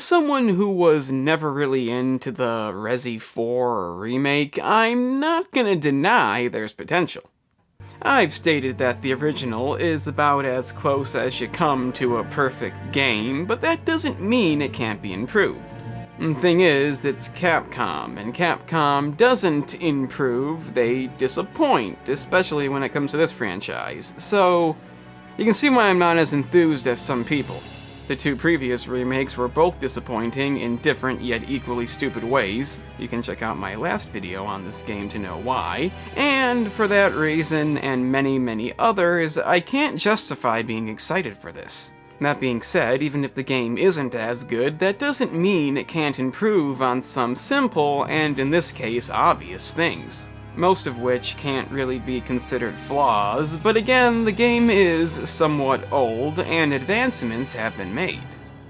As someone who was never really into the Resi 4 or Remake, I'm not gonna deny there's potential. I've stated that the original is about as close as you come to a perfect game, but that doesn't mean it can't be improved. The thing is, it's Capcom, and Capcom doesn't improve, they disappoint, especially when it comes to this franchise. So, you can see why I'm not as enthused as some people. The two previous remakes were both disappointing in different yet equally stupid ways. You can check out my last video on this game to know why. And for that reason, and many others, I can't justify being excited for this. That being said, even if the game isn't as good, that doesn't mean it can't improve on some simple, and in this case, obvious things. Most of which can't really be considered flaws, but again, the game is somewhat old, and advancements have been made.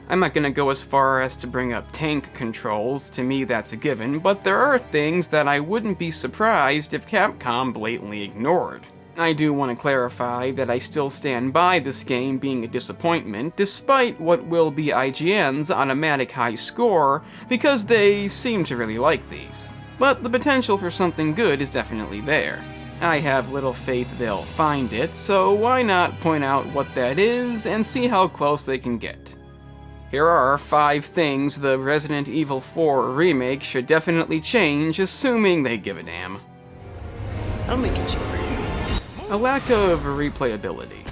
I'm not gonna go as far as to bring up tank controls, to me that's a given, but there are things that I wouldn't be surprised if Capcom blatantly ignored. I do want to clarify that I still stand by this game being a disappointment, despite what will be IGN's automatic high score, because they seem to really like these. But the potential for something good is definitely there. I have little faith they'll find it, so why not point out what that is and see how close they can get. Here are 5 things the Resident Evil 4 remake should definitely change, assuming they give a damn. I'll make it cheap for you. A lack of replayability.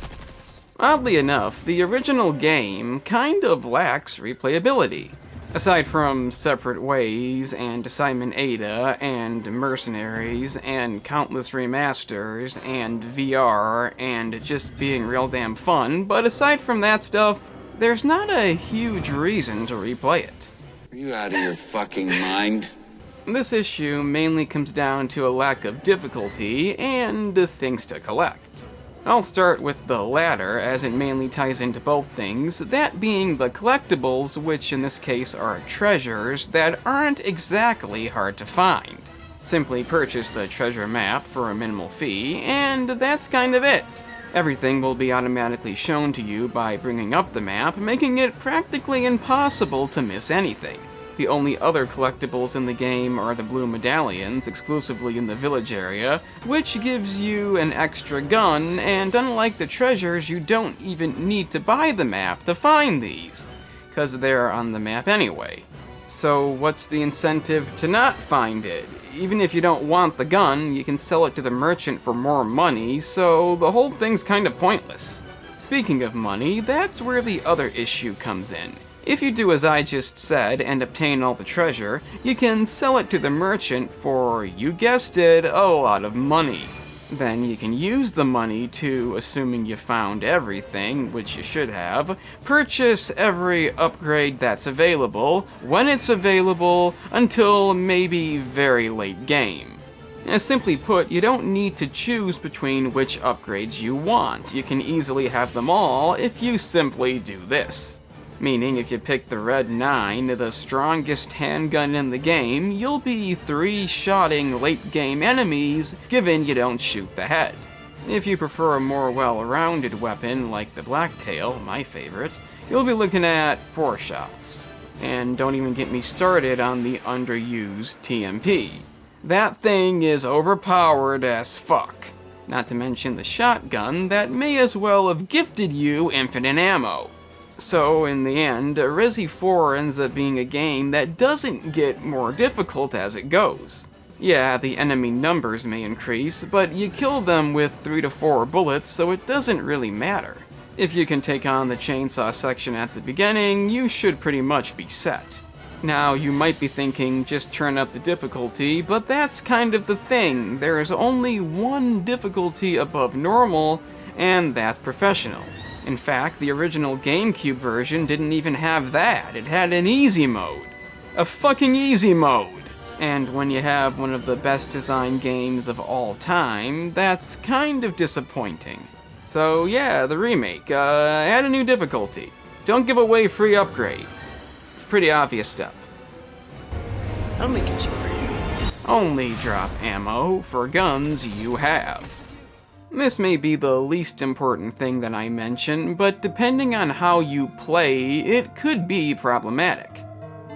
Oddly enough, the original game kind of lacks replayability. Aside from Separate Ways, and Simon Ada, and Mercenaries, and countless remasters, and VR, and just being real damn fun, but aside from that stuff, there's not a huge reason to replay it. Are you out of your fucking mind? This issue mainly comes down to a lack of difficulty and things to collect. I'll start with the latter, as it mainly ties into both things, that being the collectibles, which in this case are treasures that aren't exactly hard to find. Simply purchase the treasure map for a minimal fee, and that's kind of it. Everything will be automatically shown to you by bringing up the map, making it practically impossible to miss anything. The only other collectibles in the game are the blue medallions, exclusively in the village area, which gives you an extra gun, and unlike the treasures, you don't even need to buy the map to find these, because they're on the map anyway. So what's the incentive to not find it? Even if you don't want the gun, you can sell it to the merchant for more money, so the whole thing's kinda pointless. Speaking of money, that's where the other issue comes in. If you do as I just said and obtain all the treasure, you can sell it to the merchant for, you guessed it, a lot of money. Then you can use the money to, assuming you found everything, which you should have, purchase every upgrade that's available, when it's available, until maybe very late game. Simply put, you don't need to choose between which upgrades you want. You can easily have them all if you simply do this. Meaning, if you pick the Red 9, the strongest handgun in the game, you'll be 3-shotting late-game enemies, given you don't shoot the head. If you prefer a more well-rounded weapon, like the Blacktail, my favorite, you'll be looking at 4 shots. And don't even get me started on the underused TMP. That thing is overpowered as fuck. Not to mention the shotgun that may as well have gifted you infinite ammo. So, in the end, Resi 4 ends up being a game that doesn't get more difficult as it goes. Yeah, the enemy numbers may increase, but you kill them with 3 to 4 bullets, so it doesn't really matter. If you can take on the chainsaw section at the beginning, you should pretty much be set. Now, you might be thinking, just turn up the difficulty, but that's kind of the thing. There is only one difficulty above normal, and that's professional. In fact, the original GameCube version didn't even have that. It had an easy mode. A fucking easy mode! And when you have one of the best designed games of all time, that's kind of disappointing. So yeah, the remake, add a new difficulty. Don't give away free upgrades. Pretty obvious step. I'll make it cheap for you. Only drop ammo for guns you have. This may be the least important thing that I mention, but depending on how you play, it could be problematic.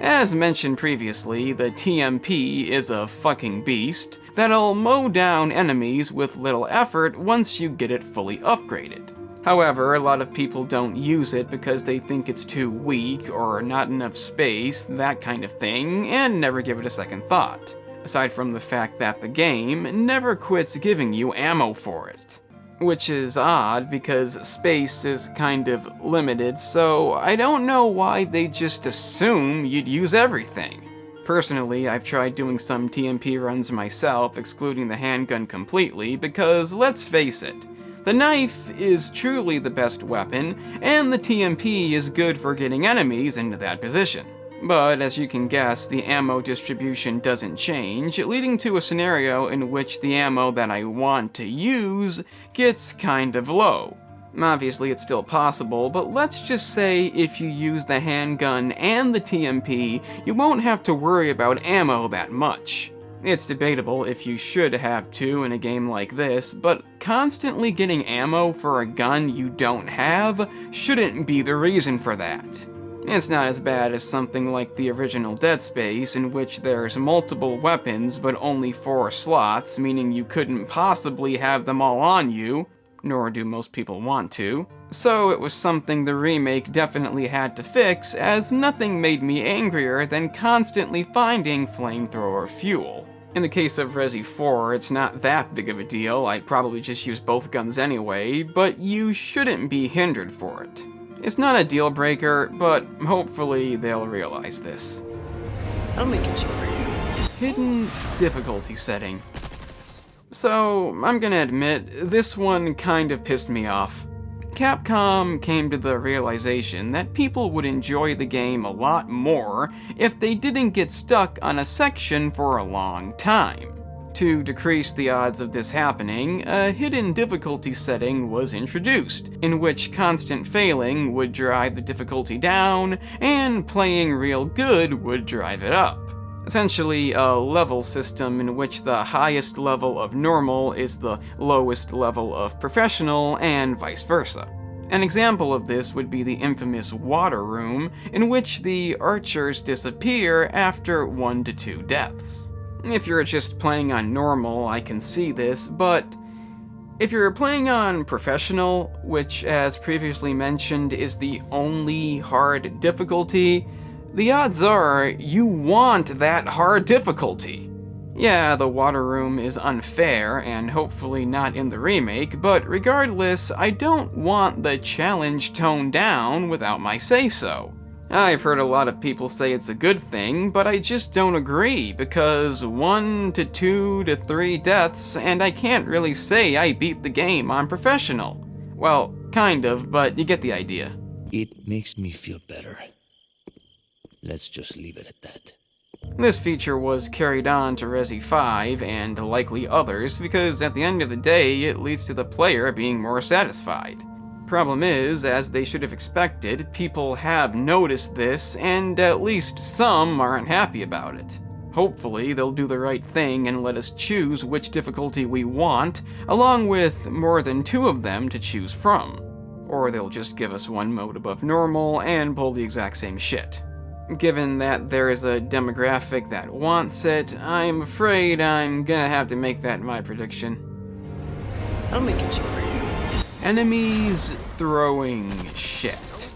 As mentioned previously, the TMP is a fucking beast that'll mow down enemies with little effort once you get it fully upgraded. However, a lot of people don't use it because they think it's too weak or not enough space, that kind of thing, and never give it a second thought. Aside from the fact that the game never quits giving you ammo for it. Which is odd because space is kind of limited, so I don't know why they just assume you'd use everything. Personally, I've tried doing some TMP runs myself, excluding the handgun completely, because let's face it, the knife is truly the best weapon, and the TMP is good for getting enemies into that position. But as you can guess, the ammo distribution doesn't change, leading to a scenario in which the ammo that I want to use gets kind of low. Obviously it's still possible, but let's just say if you use the handgun and the TMP, you won't have to worry about ammo that much. It's debatable if you should have to in a game like this, but constantly getting ammo for a gun you don't have shouldn't be the reason for that. It's not as bad as something like the original Dead Space, in which there's multiple weapons but only 4 slots, meaning you couldn't possibly have them all on you, nor do most people want to. So it was something the remake definitely had to fix, as nothing made me angrier than constantly finding flamethrower fuel. In the case of Resi 4, it's not that big of a deal, I'd probably just use both guns anyway, but you shouldn't be hindered for it. It's not a deal breaker, but hopefully they'll realize this. I'll make it cheap for you. Hidden difficulty setting. So, I'm gonna admit, this one kind of pissed me off. Capcom came to the realization that people would enjoy the game a lot more if they didn't get stuck on a section for a long time. To decrease the odds of this happening, a hidden difficulty setting was introduced, in which constant failing would drive the difficulty down, and playing real good would drive it up. Essentially, a level system in which the highest level of normal is the lowest level of professional, and vice versa. An example of this would be the infamous water room, in which the archers disappear after 1 to 2 deaths. If you're just playing on normal, I can see this, but if you're playing on professional, which as previously mentioned is the only hard difficulty, the odds are you want that hard difficulty. Yeah, the water room is unfair and hopefully not in the remake, but regardless, I don't want the challenge toned down without my say-so. I've heard a lot of people say it's a good thing, but I just don't agree, because 1 to 2 to 3 deaths, and I can't really say I beat the game on professional. Well, kind of, but you get the idea. It makes me feel better. Let's just leave it at that. This feature was carried on to Resi 5, and likely others, because at the end of the day, it leads to the player being more satisfied. Problem is, as they should have expected, people have noticed this, and at least some aren't happy about it. Hopefully, they'll do the right thing and let us choose which difficulty we want, along with more than 2 of them to choose from. Or they'll just give us 1 mode above normal and pull the exact same shit. Given that there is a demographic that wants it, I'm afraid I'm gonna have to make that my prediction. I'll make it cheap for you. Enemies throwing shit.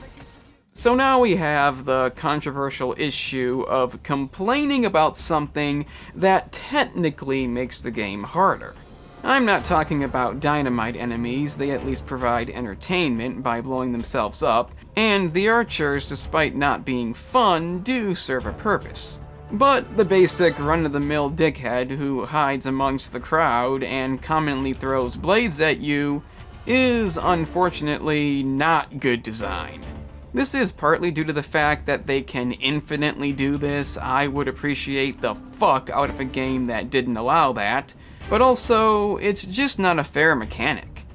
So now we have the controversial issue of complaining about something that technically makes the game harder. I'm not talking about dynamite enemies, they at least provide entertainment by blowing themselves up, and the archers, despite not being fun, do serve a purpose. But the basic run-of-the-mill dickhead who hides amongst the crowd and commonly throws blades at you is unfortunately not good design. This is partly due to the fact that they can infinitely do this. I would appreciate the fuck out of a game that didn't allow that, but also it's just not a fair mechanic.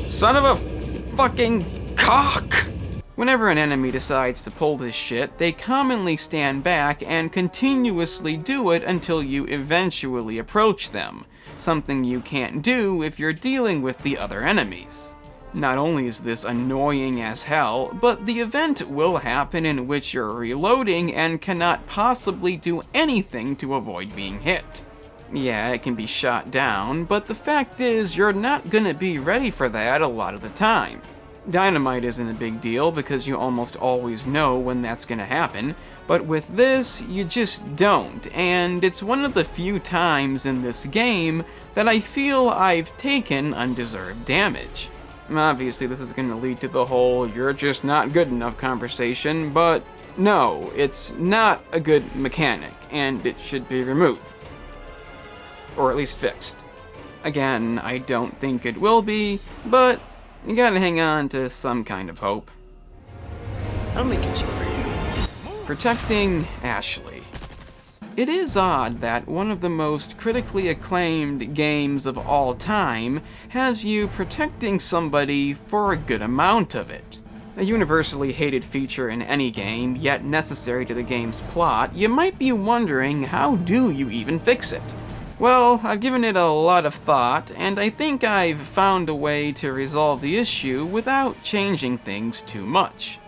Son of a fucking cock! Whenever an enemy decides to pull this shit, they commonly stand back and continuously do it until you eventually approach them, something you can't do if you're dealing with the other enemies. Not only is this annoying as hell, but the event will happen in which you're reloading and cannot possibly do anything to avoid being hit. Yeah, it can be shot down, but the fact is you're not gonna be ready for that a lot of the time. Dynamite isn't a big deal because you almost always know when that's gonna happen, but with this, you just don't, and it's one of the few times in this game that I feel I've taken undeserved damage. Obviously, this is gonna lead to the whole "you're just not good enough" conversation, but no, it's not a good mechanic, and it should be removed. Or at least fixed. Again, I don't think it will be, but you gotta hang on to some kind of hope. I'll make it cheap for you. Protecting Ashley. It is odd that one of the most critically acclaimed games of all time has you protecting somebody for a good amount of it. A universally hated feature in any game, yet necessary to the game's plot, you might be wondering, how do you even fix it? Well, I've given it a lot of thought, and I think I've found a way to resolve the issue without changing things too much.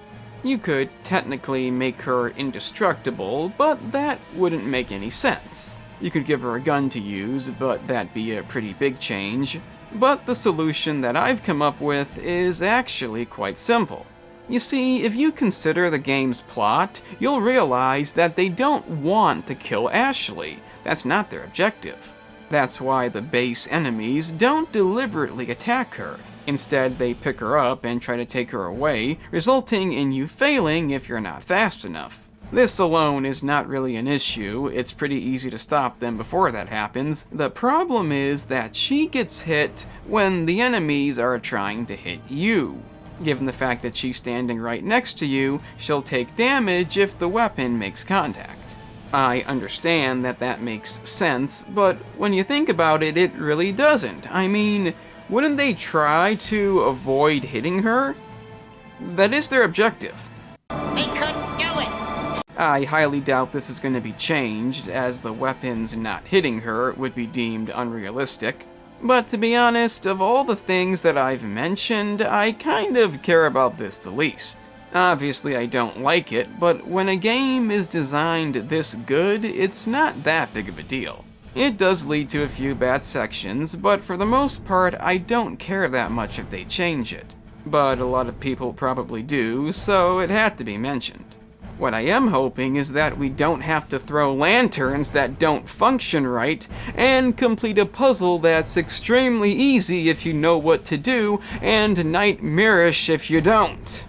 You could technically make her indestructible, but that wouldn't make any sense. You could give her a gun to use, but that'd be a pretty big change. But the solution that I've come up with is actually quite simple. You see, if you consider the game's plot, you'll realize that they don't want to kill Ashley. That's not their objective. That's why the base enemies don't deliberately attack her. Instead, they pick her up and try to take her away, resulting in you failing if you're not fast enough. This alone is not really an issue, it's pretty easy to stop them before that happens. The problem is that she gets hit when the enemies are trying to hit you. Given the fact that she's standing right next to you, she'll take damage if the weapon makes contact. I understand that that makes sense, but when you think about it, it really doesn't. I mean, wouldn't they try to avoid hitting her? That is their objective. They couldn't do it! I highly doubt this is going to be changed, as the weapons not hitting her would be deemed unrealistic. But to be honest, of all the things that I've mentioned, I kind of care about this the least. Obviously I don't like it, but when a game is designed this good, it's not that big of a deal. It does lead to a few bad sections, but for the most part I don't care that much if they change it. But a lot of people probably do, so it had to be mentioned. What I am hoping is that we don't have to throw lanterns that don't function right, and complete a puzzle that's extremely easy if you know what to do, and nightmarish if you don't.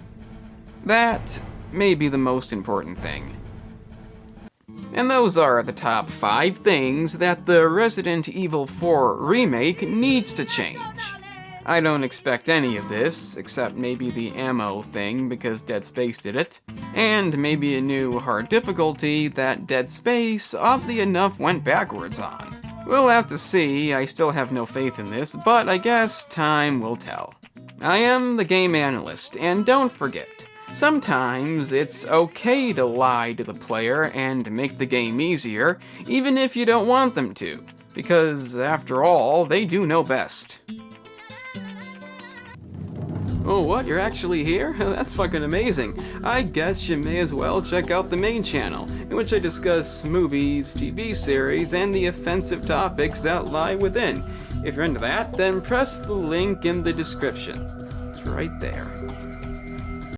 That may be the most important thing. And those are the top 5 things that the Resident Evil 4 Remake needs to change. I don't expect any of this, except maybe the ammo thing because Dead Space did it, and maybe a new hard difficulty that Dead Space, oddly enough, went backwards on. We'll have to see, I still have no faith in this, but I guess time will tell. I am the Game Analyst, and don't forget, sometimes it's okay to lie to the player and make the game easier, even if you don't want them to, because after all, they do know best. Oh, what? You're actually here? That's fucking amazing. I guess you may as well check out the main channel, in which I discuss movies, TV series, and the offensive topics that lie within. If you're into that, then press the link in the description. It's right there.